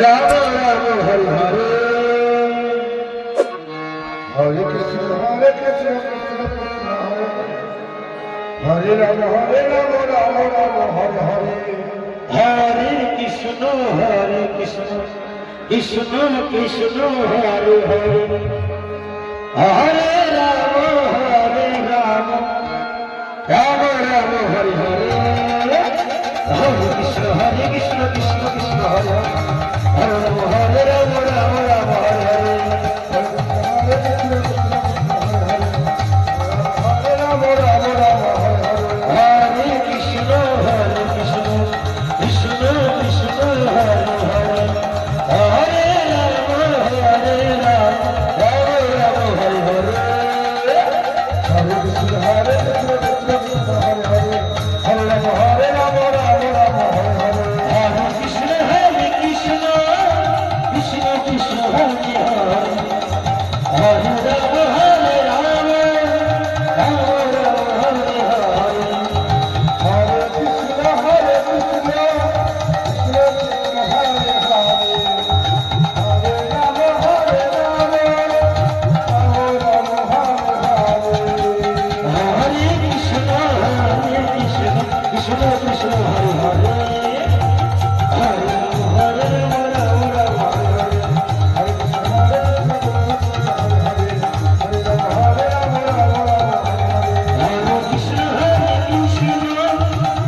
Ram Ram Hare Hare Hare Krishna Krishna Krishna Hare Ram Ram Ram Hare Hare Hare Krishna Krishna Krishna Hare Hare Hare Ram Ram Ram Hare Hare Hare Krishna Krishna Krishna Hare Hare Hare Ram Ram Ram Hare Hare Hare Ram Ram Ram Hare Krishna Krishna Krishna Hare Hare Hare Ram Ram Ram Hare Hare Hare Krishna Hare Krishna Krishna Krishna Hare Hare Hare Ram Ram Ram Hare Hare Hare Krishna Krishna Krishna Hare Hare Hare Ram Ram Ram Hare Hare Hare Krishna Krishna Krishna Hare Hare Hare Ram Ram Ram Hare Krishna Krishna Krishna Hare Hare Hare Hare Ram Ram Hare Hare Hare Krishna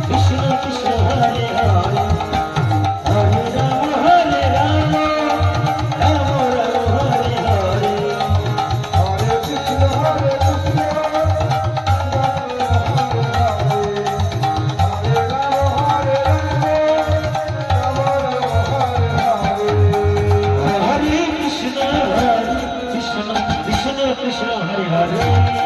Krishna Krishna Hare Hare Hare Ram Ram Ram Hare Hare Hare Krishna Krishna Krishna Krishna Hare Hare